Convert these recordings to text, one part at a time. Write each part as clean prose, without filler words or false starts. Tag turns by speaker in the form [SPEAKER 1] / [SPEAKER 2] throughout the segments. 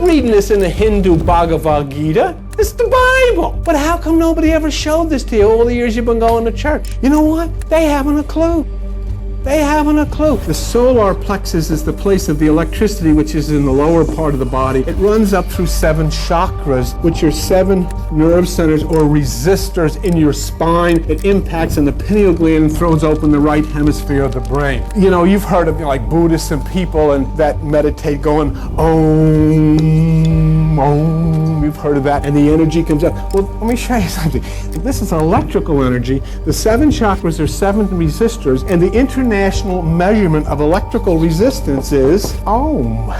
[SPEAKER 1] reading this in the Hindu Bhagavad Gita. It's the Bible. But how come nobody ever showed this to you all the years you've been going to church? You know what? They haven't a clue. They haven't a clue. The solar plexus is the place of the electricity, which is in the lower part of the body. It runs up through 7 chakras, which are 7 nerve centers or resistors in your spine. It impacts in the pineal gland and throws open the right hemisphere of the brain. You know, you've heard of like Buddhists and people and that meditate going, Om, Om. You've heard of that, and the energy comes up. Well, let me show you something. This is electrical energy. The 7 chakras are 7 resistors, and the international measurement of electrical resistance is Ohm.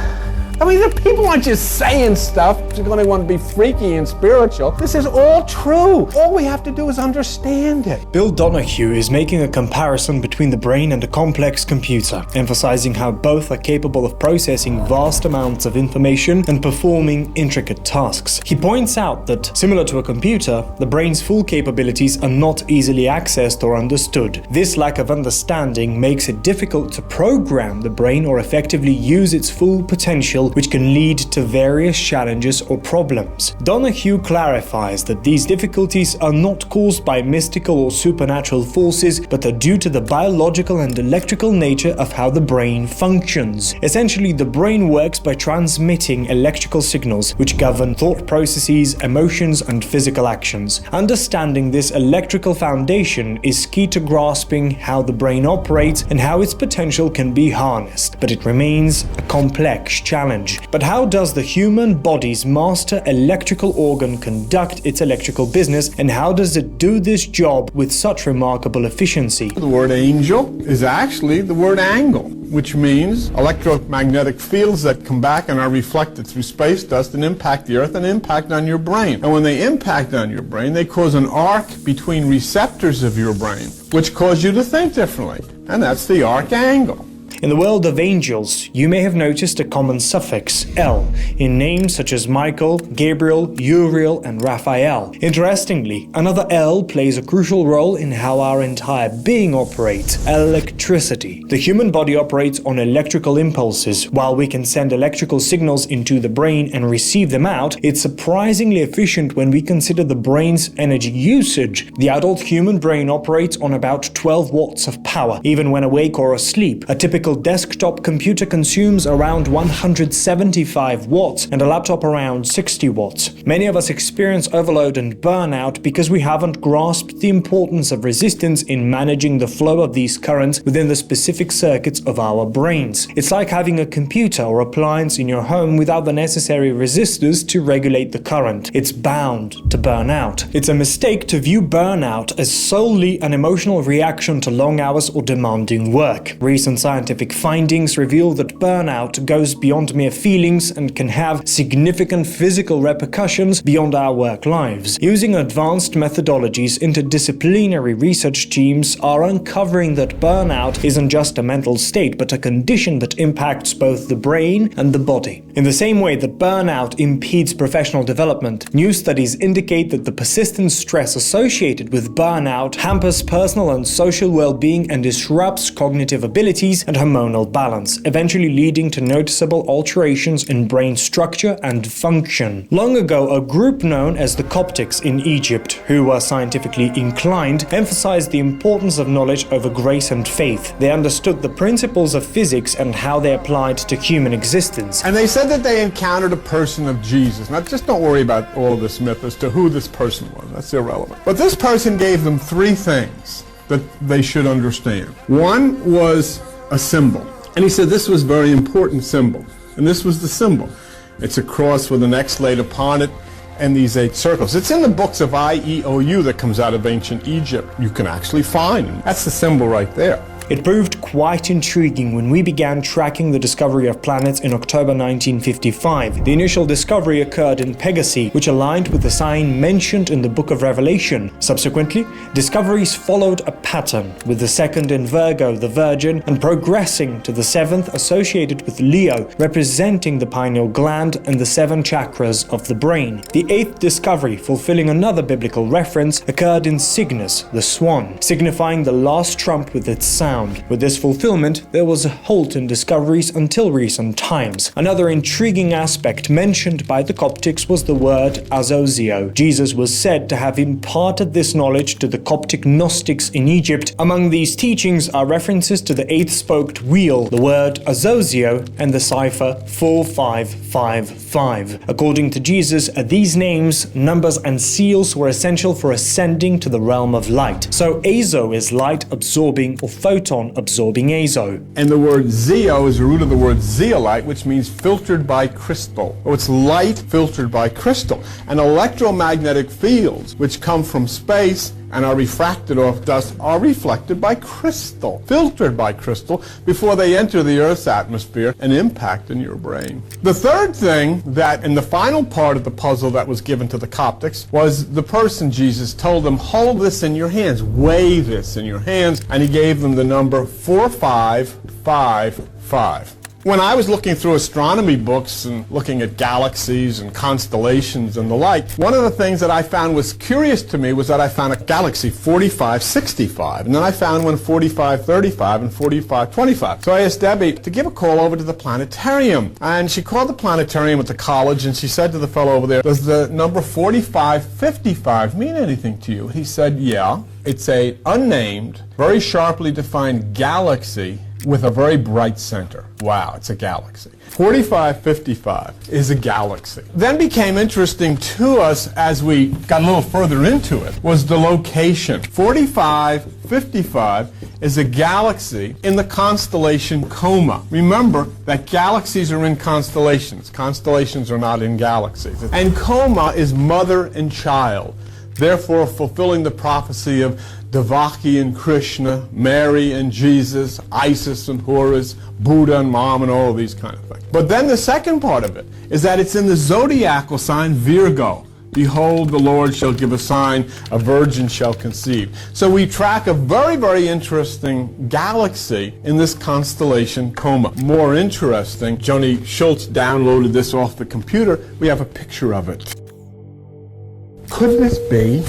[SPEAKER 1] I mean, the people aren't just saying stuff because they want to be freaky and spiritual. This is all true. All we have to do is understand it.
[SPEAKER 2] Bill Donahue is making a comparison between the brain and a complex computer, emphasizing how both are capable of processing vast amounts of information and performing intricate tasks. He points out that, similar to a computer, the brain's full capabilities are not easily accessed or understood. This lack of understanding makes it difficult to program the brain or effectively use its full potential, which can lead to various challenges or problems. Donahue clarifies that these difficulties are not caused by mystical or supernatural forces, but are due to the biological and electrical nature of how the brain functions. Essentially, the brain works by transmitting electrical signals, which govern thought processes, emotions, and physical actions. Understanding this electrical foundation is key to grasping how the brain operates and how its potential can be harnessed, but it remains a complex challenge. But how does the human body's master electrical organ conduct its electrical business, and how does it do this job with such remarkable efficiency?
[SPEAKER 3] The word angel is actually the word angle, which means electromagnetic fields that come back and are reflected through space dust and impact the earth and impact on your brain. And when they impact on your brain, they cause an arc between receptors of your brain, which cause you to think differently. And that's the arc angle.
[SPEAKER 2] In the world of angels, you may have noticed a common suffix, L, in names such as Michael, Gabriel, Uriel, and Raphael. Interestingly, another L plays a crucial role in how our entire being operates: electricity. The human body operates on electrical impulses. While we can send electrical signals into the brain and receive them out, it's surprisingly efficient when we consider the brain's energy usage. The adult human brain operates on about 12 watts of power, even when awake or asleep. A typical desktop computer consumes around 175 watts and a laptop around 60 watts. Many of us experience overload and burnout because we haven't grasped the importance of resistance in managing the flow of these currents within the specific circuits of our brains. It's like having a computer or appliance in your home without the necessary resistors to regulate the current. It's bound to burn out. It's a mistake to view burnout as solely an emotional reaction to long hours or demanding work. Recent scientific findings reveal that burnout goes beyond mere feelings and can have significant physical repercussions beyond our work lives. Using advanced methodologies, interdisciplinary research teams are uncovering that burnout isn't just a mental state, but a condition that impacts both the brain and the body. In the same way that burnout impedes professional development, new studies indicate that the persistent stress associated with burnout hampers personal and social well-being and disrupts cognitive abilities and hormonal balance, eventually leading to noticeable alterations in brain structure and function. Long ago, a group known as the Coptics in Egypt, who were scientifically inclined, emphasized the importance of knowledge over grace and faith. They understood the principles of physics and how they applied to human existence.
[SPEAKER 3] And they said that they encountered a person of Jesus. Now, just don't worry about all of this myth as to who this person was. That's irrelevant. But this person gave them 3 things that they should understand. One was a symbol. And he said this was a very important symbol. And this was the symbol. It's a cross with an X laid upon it and these 8 circles. It's in the books of IEOU that comes out of ancient Egypt. You can actually find it. That's the symbol right there.
[SPEAKER 2] It proved quite intriguing when we began tracking the discovery of planets in October 1955. The initial discovery occurred in Pegasi, which aligned with the sign mentioned in the Book of Revelation. Subsequently, discoveries followed a pattern, with the 2nd in Virgo, the Virgin, and progressing to the 7th associated with Leo, representing the pineal gland and the 7 chakras of the brain. The 8th discovery, fulfilling another biblical reference, occurred in Cygnus, the swan, signifying the last trump with its sound. found. With this fulfillment, there was a halt in discoveries until recent times. Another intriguing aspect mentioned by the Coptics was the word azozio. Jesus was said to have imparted this knowledge to the Coptic Gnostics in Egypt. Among these teachings are references to the eight-spoked wheel, the word azozio, and the cipher 4555. According to Jesus, these names, numbers, and seals were essential for ascending to the realm of light. So azo is light-absorbing or photon-absorbing azo.
[SPEAKER 3] And the word zeo is the root of the word zeolite, which means filtered by crystal. So it's light filtered by crystal. And electromagnetic fields, which come from space and are refracted off dust, are reflected by crystal, filtered by crystal, before they enter the Earth's atmosphere and impact in your brain. The third thing that, in the final part of the puzzle that was given to the Coptics, was the person Jesus told them, hold this in your hands, weigh this in your hands, and he gave them the number 4555. When I was looking through astronomy books and looking at galaxies and constellations and the like, one of the things that I found was curious to me was that I found a galaxy 4565, and then I found one 4535 and 4525. So I asked Debbie to give a call over to the planetarium, and she called the planetarium at the college, and she said to the fellow over there, does the number 4555 mean anything to you? He said, yeah, it's a unnamed, very sharply defined galaxy with a very bright center. Wow, it's a galaxy. 4555 is a galaxy. Then became interesting to us as we got a little further into it was the location. 4555 is a galaxy in the constellation Coma. Remember that galaxies are in constellations. Constellations are not in galaxies. And Coma is mother and child, therefore fulfilling the prophecy of Devaki and Krishna, Mary and Jesus, Isis and Horus, Buddha and Mom, and all of these kind of things. But then the second part of it is that it's in the zodiacal sign Virgo. Behold, the Lord shall give a sign, a virgin shall conceive. So we track a very, very interesting galaxy in this constellation Coma. More interesting, Joni Schultz downloaded this off the computer. We have a picture of it. Could this be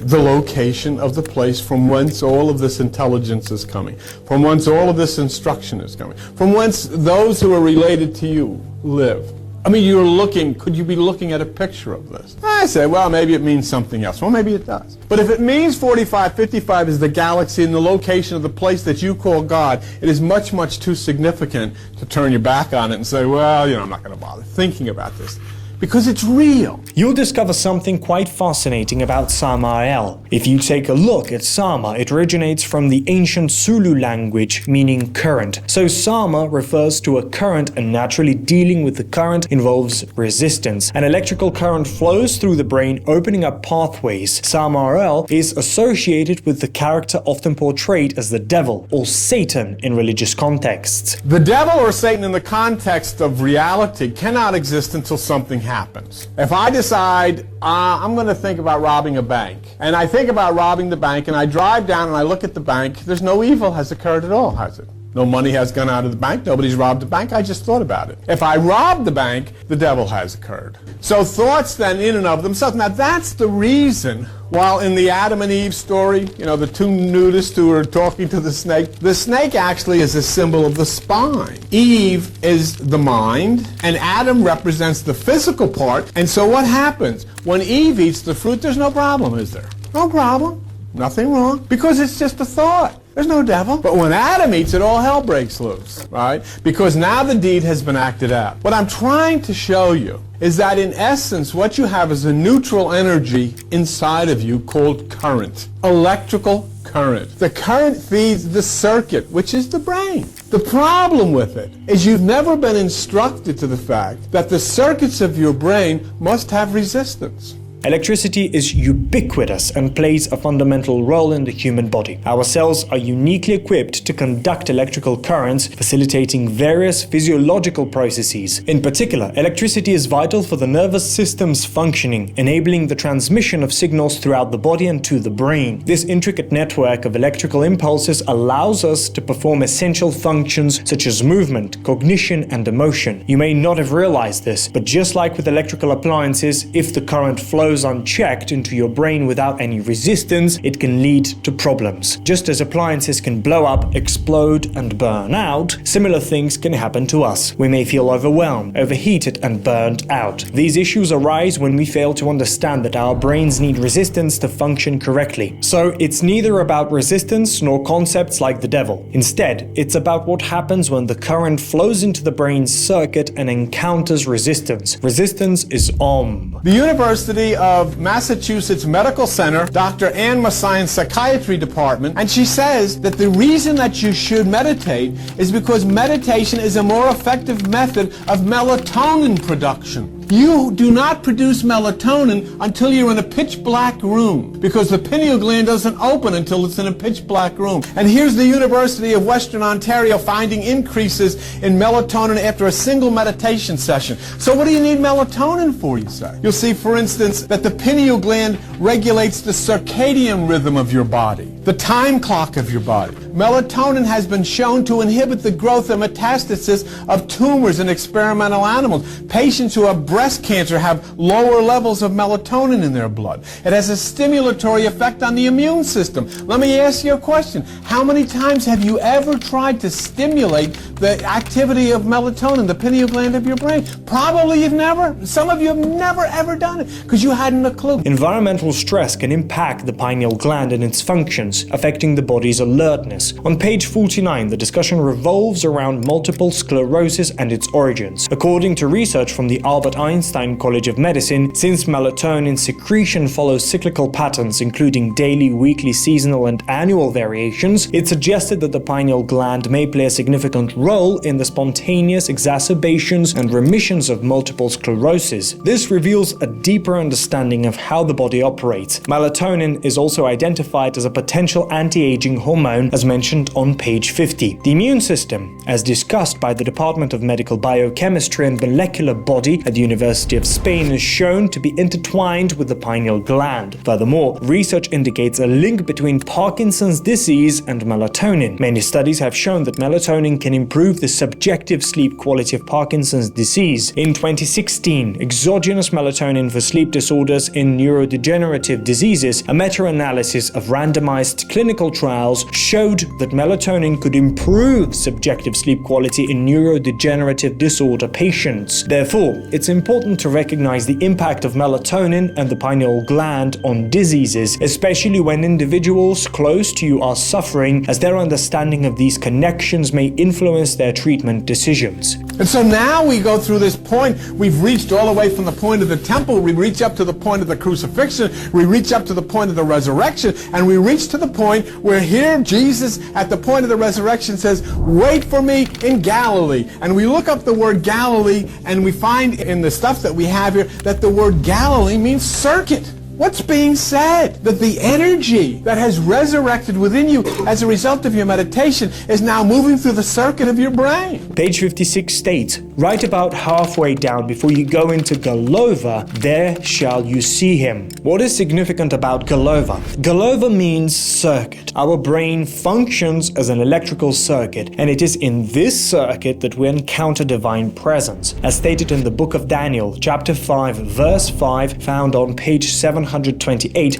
[SPEAKER 3] the location of the place from whence all of this intelligence is coming, from whence all of this instruction is coming, from whence those who are related to you live? I mean, you're looking, could you be looking at a picture of this? I say, well, maybe it means something else. Well, maybe it does. But if it means 4555 is the galaxy and the location of the place that you call God, it is much, much too significant to turn your back on it and say, well, I'm not going to bother thinking about this. Because it's real.
[SPEAKER 2] You'll discover something quite fascinating about Samael. If you take a look at Sama, it originates from the ancient Zulu language meaning current. So Sama refers to a current, and naturally dealing with the current involves resistance. An electrical current flows through the brain, opening up pathways. Samael is associated with the character often portrayed as the devil or Satan in religious contexts.
[SPEAKER 3] The devil or Satan in the context of reality cannot exist until something happens. If I decide I'm going to think about robbing a bank, and I think about robbing the bank, and I drive down and I look at the bank, there's no evil has occurred at all, has it? No money has gone out of the bank, nobody's robbed the bank, I just thought about it. If I rob the bank, the devil has occurred. So thoughts then in and of themselves. Now that's the reason, while in the Adam and Eve story, the two nudists who are talking to the snake actually is a symbol of the spine. Eve is the mind, and Adam represents the physical part. And so what happens? When Eve eats the fruit, there's no problem, is there? No problem. Nothing wrong. Because it's just a thought. There's no devil. But when Adam eats it, all hell breaks loose, right? Because now the deed has been acted out. What I'm trying to show you is that in essence, what you have is a neutral energy inside of you called current. Electrical current. The current feeds the circuit, which is the brain. The problem with it is you've never been instructed to the fact that the circuits of your brain must have resistance.
[SPEAKER 2] Electricity is ubiquitous and plays a fundamental role in the human body. Our cells are uniquely equipped to conduct electrical currents, facilitating various physiological processes. In particular, electricity is vital for the nervous system's functioning, enabling the transmission of signals throughout the body and to the brain. This intricate network of electrical impulses allows us to perform essential functions such as movement, cognition, and emotion. You may not have realized this, but just like with electrical appliances, if the current flows flows unchecked into your brain without any resistance, it can lead to problems. Just as appliances can blow up, explode, and burn out, similar things can happen to us. We may feel overwhelmed, overheated, and burned out. These issues arise when we fail to understand that our brains need resistance to function correctly. So it's neither about resistance nor concepts like the devil. Instead, it's about what happens when the current flows into the brain's circuit and encounters resistance. Resistance is OM.
[SPEAKER 3] The University of Massachusetts Medical Center, Dr. Ann Massion's psychiatry department, and she says that the reason that you should meditate is because meditation is a more effective method of melatonin production. You do not produce melatonin until you're in a pitch black room, because the pineal gland doesn't open until it's in a pitch black room. And here's the University of Western Ontario finding increases in melatonin after a single meditation session. So what do you need melatonin for, you say? You'll see, for instance, that the pineal gland regulates the circadian rhythm of your body, the time clock of your body. Melatonin has been shown to inhibit the growth and metastasis of tumors in experimental animals. Patients who have breast cancer have lower levels of melatonin in their blood. It has a stimulatory effect on the immune system. Let me ask you a question. How many times have you ever tried to stimulate the activity of melatonin, the pineal gland of your brain? Probably you've never. Some of you have never ever done it because you hadn't a clue.
[SPEAKER 2] Environmental stress can impact the pineal gland and its functions, affecting the body's alertness. On page 49, the discussion revolves around multiple sclerosis and its origins. According to research from the Albert Einstein College of Medicine, since melatonin secretion follows cyclical patterns including daily, weekly, seasonal, and annual variations, it suggested that the pineal gland may play a significant role in the spontaneous exacerbations and remissions of multiple sclerosis. This reveals a deeper understanding of how the body operates. Melatonin is also identified as a potential anti-aging hormone, as mentioned on page 50. The immune system, as discussed by the Department of Medical Biochemistry and Molecular Body at the University of Spain, is shown to be intertwined with the pineal gland. Furthermore, research indicates a link between Parkinson's disease and melatonin. Many studies have shown that melatonin can improve the subjective sleep quality of Parkinson's disease. In 2016, exogenous melatonin for sleep disorders in neurodegenerative diseases, a meta-analysis of randomized clinical trials showed that melatonin could improve subjective sleep quality in neurodegenerative disorder patients. Therefore, it's important to recognize the impact of melatonin and the pineal gland on diseases, especially when individuals close to you are suffering, as their understanding of these connections may influence their treatment decisions.
[SPEAKER 3] And so now we go through this point. We've reached all the way from the point of the temple, we reach up to the point of the crucifixion, we reach up to the point of the resurrection, and we reach to the point where here Jesus at the point of the resurrection says, wait for me in Galilee. And we look up the word Galilee and we find in the stuff that we have here that the word Galilee means circuit. What's being said? That the energy that has resurrected within you as a result of your meditation is now moving through the circuit of your brain.
[SPEAKER 2] Page 56 states, right about halfway down before you go into Galova, there shall you see him. What is significant about Galova? Galova means circuit. Our brain functions as an electrical circuit, and it is in this circuit that we encounter divine presence. As stated in the book of Daniel, chapter 5, verse 5, found on page 728,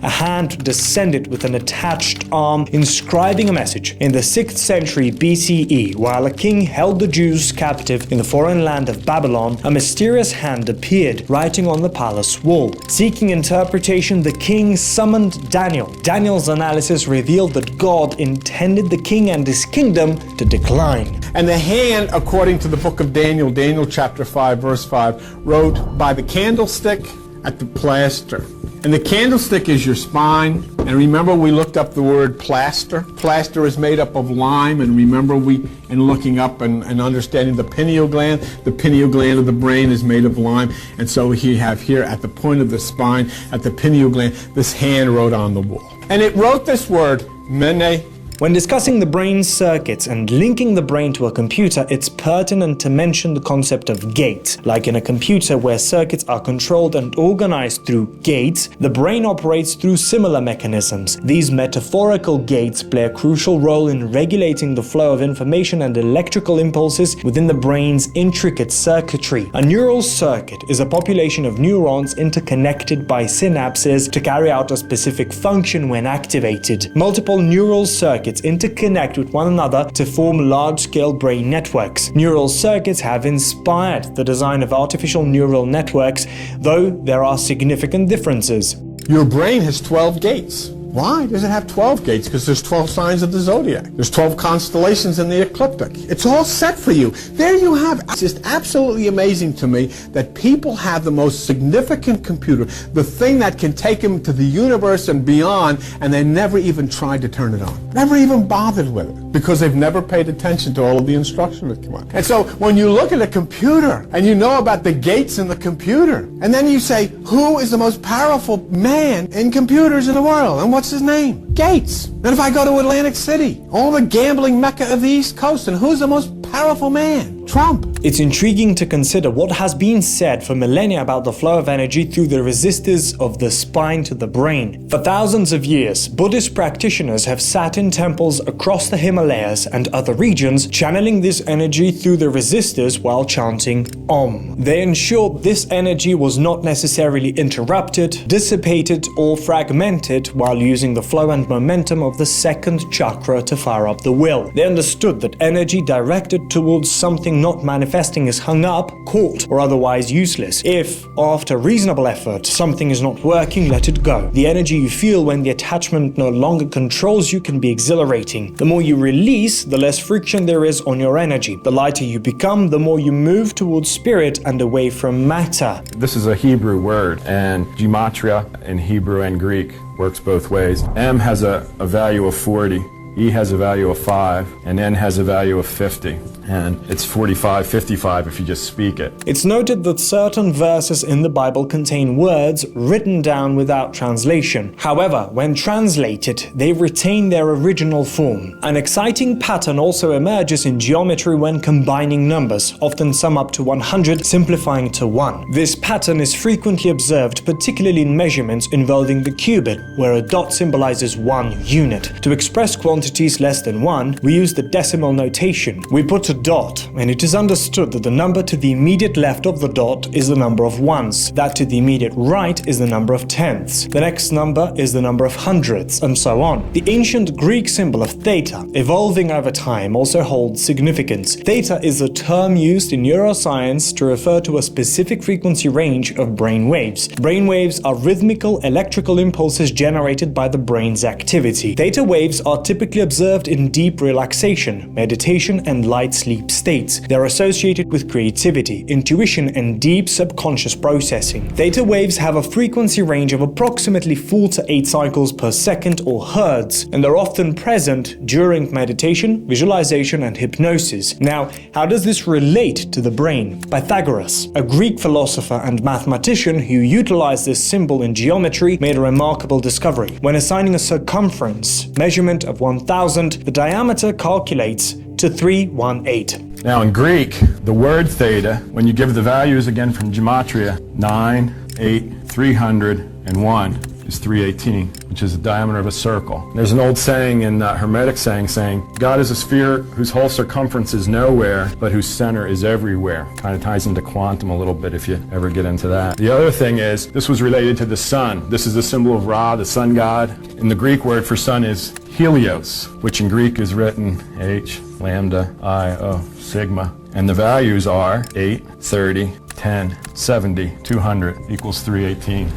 [SPEAKER 2] a hand descended with an attached arm inscribing a message. In the 6th century BCE, while a king held the Jews captive in the foreign land of Babylon, a mysterious hand appeared, writing on the palace wall. Seeking interpretation, the king summoned Daniel. Daniel's analysis revealed that God intended the king and his kingdom to decline.
[SPEAKER 3] And the hand, according to the book of Daniel, Daniel chapter 5, verse 5, wrote by the candlestick at the plaster. And the candlestick is your spine. And remember, we looked up the word plaster. Plaster is made up of lime. And remember, in looking up and understanding the pineal gland of the brain is made of lime. And so we have here at the point of the spine, at the pineal gland, this hand wrote on the wall. And it wrote this word, mene,
[SPEAKER 2] When discussing the brain's circuits and linking the brain to a computer, it's pertinent to mention the concept of gate. Like in a computer where circuits are controlled and organized through gates, the brain operates through similar mechanisms. These metaphorical gates play a crucial role in regulating the flow of information and electrical impulses within the brain's intricate circuitry. A neural circuit is a population of neurons interconnected by synapses to carry out a specific function when activated. Multiple neural circuits interconnect with one another to form large-scale brain networks. Neural circuits have inspired the design of artificial neural networks, though there are significant differences.
[SPEAKER 3] Your brain has 12 gates. Why does it have 12 gates? Because there's 12 signs of the zodiac. There's 12 constellations in the ecliptic. It's all set for you. There you have it. It's just absolutely amazing to me that people have the most significant computer, the thing that can take them to the universe and beyond, and they never even tried to turn it on. Never even bothered with it because they've never paid attention to all of the instructions that come on. And so when you look at a computer and you know about the gates in the computer, and then you say, who is the most powerful man in computers in the world? And what's his name? Gates. And if I go to Atlantic City, all the gambling mecca of the East Coast, and who's the most powerful man? Trump.
[SPEAKER 2] It's intriguing to consider what has been said for millennia about the flow of energy through the resistors of the spine to the brain. For thousands of years, Buddhist practitioners have sat in temples across the Himalayas and other regions, channeling this energy through the resistors while chanting Om. They ensured this energy was not necessarily interrupted, dissipated, or fragmented while using the flow and momentum of the second chakra to fire up the will. They understood that energy directed towards something not manifesting is hung up, caught, or otherwise useless. If, after reasonable effort, something is not working, let it go. The energy you feel when the attachment no longer controls you can be exhilarating. The more you release, the less friction there is on your energy. The lighter you become, the more you move towards spirit and away from matter.
[SPEAKER 4] This is a Hebrew word, and gematria in Hebrew and Greek works both ways. M has a value of 40. E has a value of 5, and N has a value of 50. And it's 45, 55 if you just speak it.
[SPEAKER 2] It's noted that certain verses in the Bible contain words written down without translation. However, when translated, they retain their original form. An exciting pattern also emerges in geometry when combining numbers, often sum up to 100, simplifying to 1. This pattern is frequently observed, particularly in measurements involving the cubit, where a dot symbolizes 1 unit. To express quantities less than 1, we use the decimal notation. We put a dot, and it is understood that the number to the immediate left of the dot is the number of ones, that to the immediate right is the number of tenths, the next number is the number of hundredths, and so on. The ancient Greek symbol of theta, evolving over time, also holds significance. Theta is a term used in neuroscience to refer to a specific frequency range of brain waves. Brain waves are rhythmical electrical impulses generated by the brain's activity. Theta waves are typically observed in deep relaxation, meditation, and light sleep states. They're associated with creativity, intuition, and deep subconscious processing. Theta waves have a frequency range of approximately 4 to 8 cycles per second, or hertz, and are often present during meditation, visualization, and hypnosis. Now, how does this relate to the brain? Pythagoras, a Greek philosopher and mathematician who utilized this symbol in geometry, made a remarkable discovery. When assigning a circumference measurement of 1000, the diameter calculates to 318.
[SPEAKER 4] Now in Greek, the word theta, when you give the values again from gematria, 9, 8, 301 is 318, which is the diameter of a circle. There's an old saying in Hermetic saying, God is a sphere whose whole circumference is nowhere, but whose center is everywhere. Kind of ties into quantum a little bit if you ever get into that. The other thing is, this was related to the sun. This is the symbol of Ra, the sun god. And the Greek word for sun is Helios, which in Greek is written H, lambda, I, O, sigma. And the values are 8, 30, 10, 70, 200 equals 318.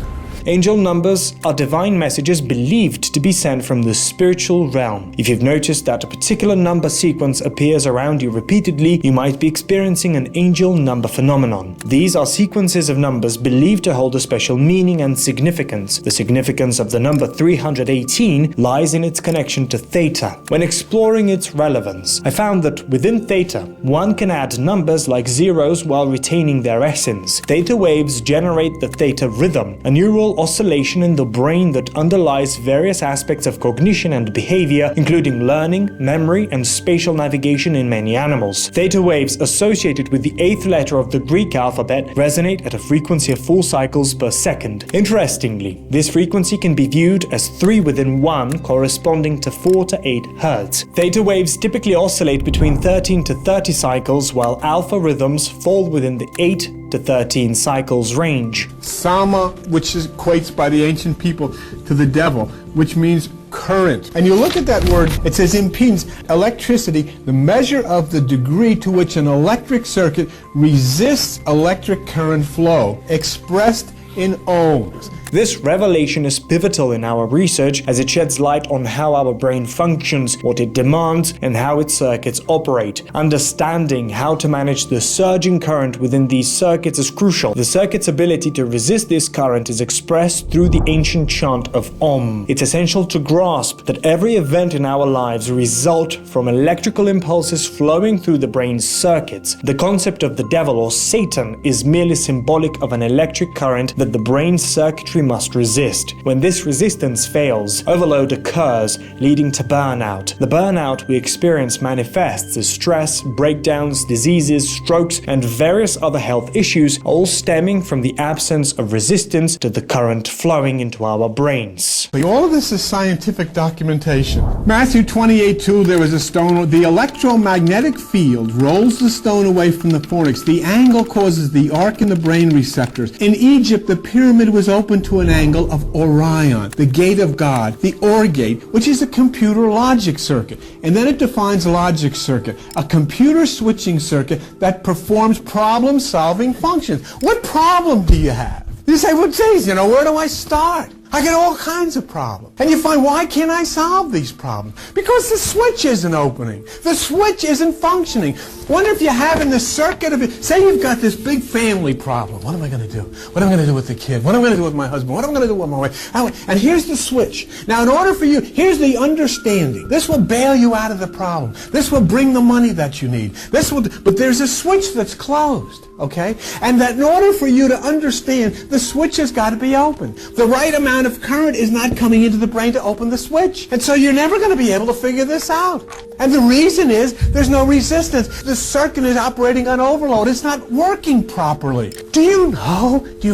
[SPEAKER 2] Angel numbers are divine messages believed to be sent from the spiritual realm. If you've noticed that a particular number sequence appears around you repeatedly, you might be experiencing an angel number phenomenon. These are sequences of numbers believed to hold a special meaning and significance. The significance of the number 318 lies in its connection to theta. When exploring its relevance, I found that within theta, one can add numbers like zeros while retaining their essence. Theta waves generate the theta rhythm, a neural continual oscillation in the brain that underlies various aspects of cognition and behavior, including learning, memory, and spatial navigation in many animals. Theta waves associated with the 8th letter of the Greek alphabet resonate at a frequency of 4 cycles per second. Interestingly, this frequency can be viewed as 3 within 1, corresponding to 4 to 8 Hz. Theta waves typically oscillate between 13 to 30 cycles, while alpha rhythms fall within the 8 to 13 cycles range.
[SPEAKER 3] Sama, which equates by the ancient people to the devil, which means current. And you look at that word, it says impedance, electricity, the measure of the degree to which an electric circuit resists electric current flow, expressed in ohms.
[SPEAKER 2] This revelation is pivotal in our research as it sheds light on how our brain functions, what it demands, and how its circuits operate. Understanding how to manage the surging current within these circuits is crucial. The circuit's ability to resist this current is expressed through the ancient chant of Om. It's essential to grasp that every event in our lives result from electrical impulses flowing through the brain's circuits. The concept of the devil or Satan is merely symbolic of an electric current that the brain's circuitry must resist. When this resistance fails, overload occurs, leading to burnout. The burnout we experience manifests as stress, breakdowns, diseases, strokes, and various other health issues, all stemming from the absence of resistance to the current flowing into our brains.
[SPEAKER 3] All of this is scientific documentation. Matthew 28:2, there was a stone. The electromagnetic field rolls the stone away from the fornix. The angle causes the arc in the brain receptors. In Egypt, the pyramid was open to an angle of Orion, the gate of God, the OR gate, which is a computer logic circuit. And then it defines logic circuit, a computer switching circuit that performs problem-solving functions. What problem do you have? You say, well, geez, where do I start? I get all kinds of problems. And you find, why can't I solve these problems? Because the switch isn't opening. The switch isn't functioning. Wonder if you have in the circuit of it, say you've got this big family problem. What am I going to do? What am I going to do with the kid? What am I going to do with my husband? What am I going to do with my wife? And here's the switch. Now, in order for you, here's the understanding. This will bail you out of the problem. This will bring the money that you need. But there's a switch that's closed, okay? And that in order for you to understand, the switch has got to be open. The right amount of current is not coming into the brain to open the switch. And so you're never going to be able to figure this out. And the reason is there's no resistance. The circuit is operating on overload. It's not working properly. Do you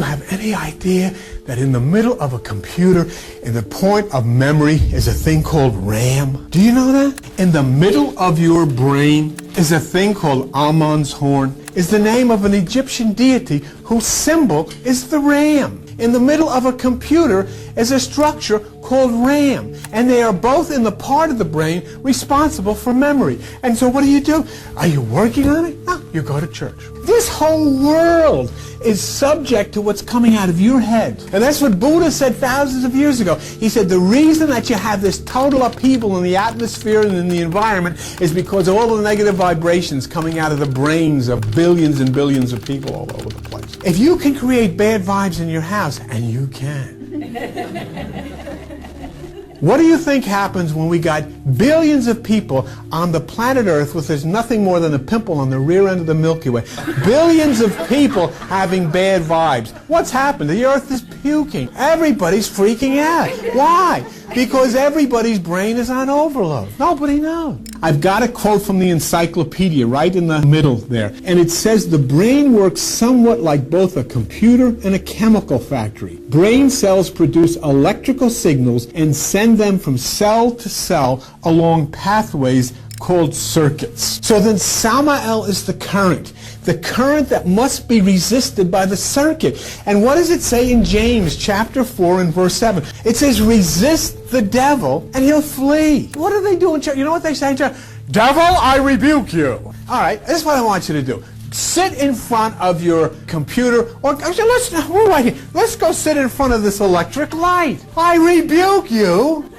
[SPEAKER 3] have any idea that in the middle of a computer, in the point of memory, is a thing called RAM? Do you know that? In the middle of your brain is a thing called Ammon's horn. Is the name of an Egyptian deity whose symbol is the ram. In the middle of a computer is a structure called RAM, and they are both in the part of the brain responsible for memory. And so what do? Are you working on it? No, you go to church. This whole world is subject to what's coming out of your head. And that's what Buddha said thousands of years ago. He said the reason that you have this total upheaval in the atmosphere and in the environment is because of all the negative vibrations coming out of the brains of billions and billions of people all over the place. If you can create bad vibes in your house, and you can, what do you think happens when we got billions of people on the planet Earth with there's nothing more than a pimple on the rear end of the Milky Way? Billions of people having bad vibes. What's happened? The Earth is puking. Everybody's freaking out. Why? Because everybody's brain is on overload. Nobody knows. I've got a quote from the encyclopedia right in the middle there. And it says the brain works somewhat like both a computer and a chemical factory. Brain cells produce electrical signals and send them from cell to cell along pathways called circuits. So then Samael is the current that must be resisted by the circuit. And what does it say in James chapter 4 and verse 7? It says, resist the devil and he'll flee. What do they do in church? You know what they say in church? Devil, I rebuke you. All right, this is what I want you to do. Sit in front of your computer, or let's go sit in front of this electric light. I rebuke you.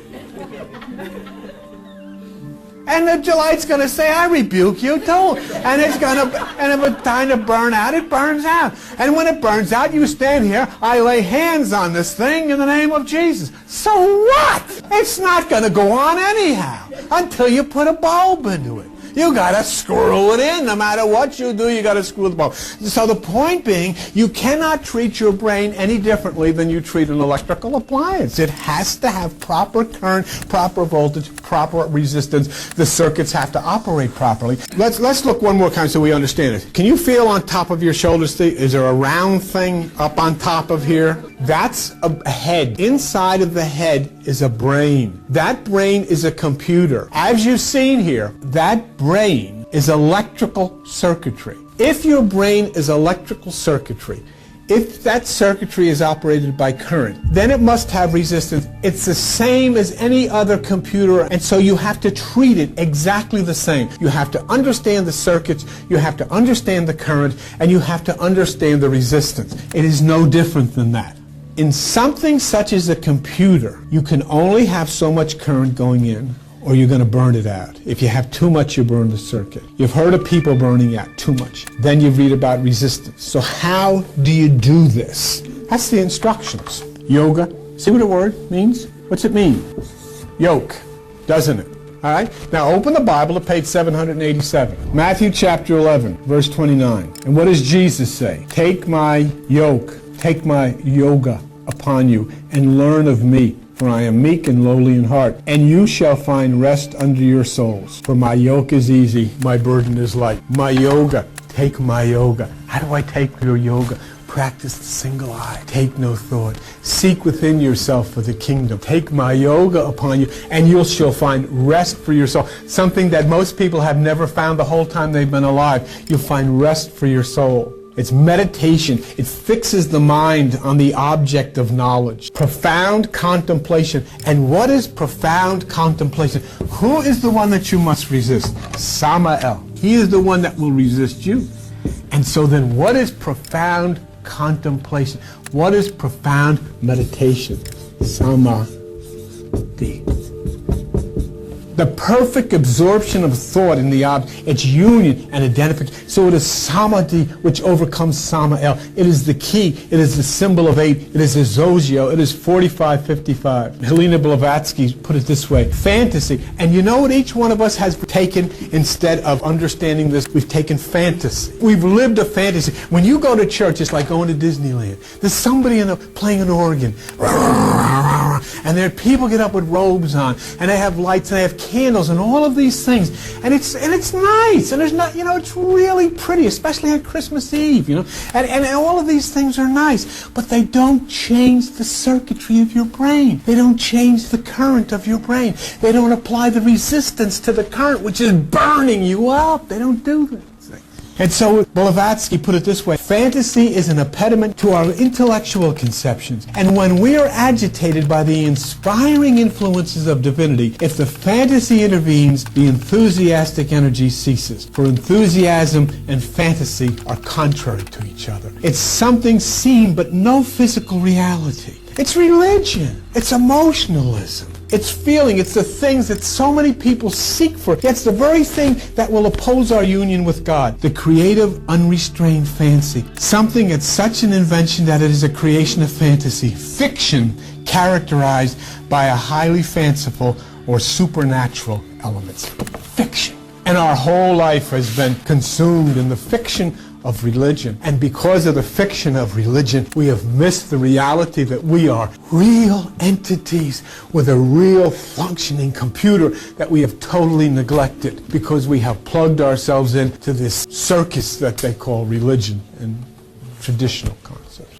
[SPEAKER 3] And the light's going to say, I rebuke you too. And it's going to, and if it's time to burn out, it burns out. And when it burns out, you stand here, I lay hands on this thing in the name of Jesus. So what? It's not going to go on anyhow until you put a bulb into it.
[SPEAKER 1] You gotta screw it in. No matter what you do, you gotta screw the bulb. So the point being, you cannot treat your brain any differently than you treat an electrical appliance. It has to have proper current, proper voltage, proper resistance. The circuits have to operate properly. Let's look one more time so we understand it. Can you feel on top of your shoulders? Is there a round thing up on top of here? That's a head. Inside of the head is a brain. That brain is a computer. As you've seen here, that brain is electrical circuitry. If your brain is electrical circuitry, if that circuitry is operated by current, then it must have resistance. It's the same as any other computer, and so you have to treat it exactly the same. You have to understand the circuits, you have to understand the current, and you have to understand the resistance. It is no different than that. In something such as a computer, you can only have so much current going in, or you're going to burn it out. If you have too much, you burn the circuit. You've heard of people burning out too much. Then you read about resistance. So how do you do this? That's the instructions. Yoga. See what the word means? What's it mean? Yoke, doesn't it? All right? Now open the Bible to page 787. Matthew chapter 11, verse 29. And what does Jesus say? Take my yoke, take my yoga upon you, and learn of me. For I am meek and lowly in heart, and you shall find rest under your souls. For my yoke is easy, my burden is light. My yoga, take my yoga. How do I take your yoga? Practice the single eye. Take no thought. Seek within yourself for the kingdom. Take my yoga upon you, and you shall find rest for your soul. Something that most people have never found the whole time they've been alive. You'll find rest for your soul. It's meditation. It fixes the mind on the object of knowledge. Profound contemplation. And what is profound contemplation? Who is the one that you must resist? Samael. He is the one that will resist you. And so then what is profound contemplation? What is profound meditation? Samadhi. The perfect absorption of thought in the object, its union and identification. So it is samadhi which overcomes Samael. It is the key. It is the symbol of 8. It is the zodiac. It is 4555. Helena Blavatsky put it this way. Fantasy. And you know what each one of us has taken instead of understanding this? We've taken fantasy. We've lived a fantasy. When you go to church, it's like going to Disneyland. There's somebody playing an organ. And there people get up with robes on, and they have lights, and they have candles, and all of these things, and it's nice, and there's not, it's really pretty, especially on Christmas Eve, and all of these things are nice, but they don't change the circuitry of your brain. They don't change the current of your brain. They don't apply the resistance to the current, which is burning you up. They don't do that. And so Blavatsky put it this way, fantasy is an impediment to our intellectual conceptions. And when we are agitated by the inspiring influences of divinity, if the fantasy intervenes, the enthusiastic energy ceases. For enthusiasm and fantasy are contrary to each other. It's something seen but no physical reality. It's religion. It's emotionalism. It's feeling. It's the things that so many people seek for. It's the very thing that will oppose our union with God. The creative, unrestrained fancy. Something that's such an invention that it is a creation of fantasy. Fiction characterized by a highly fanciful or supernatural elements. Fiction. And our whole life has been consumed in the fiction of religion. And because of the fiction of religion, we have missed the reality that we are real entities with a real functioning computer that we have totally neglected because we have plugged ourselves into this circus that they call religion and traditional concepts.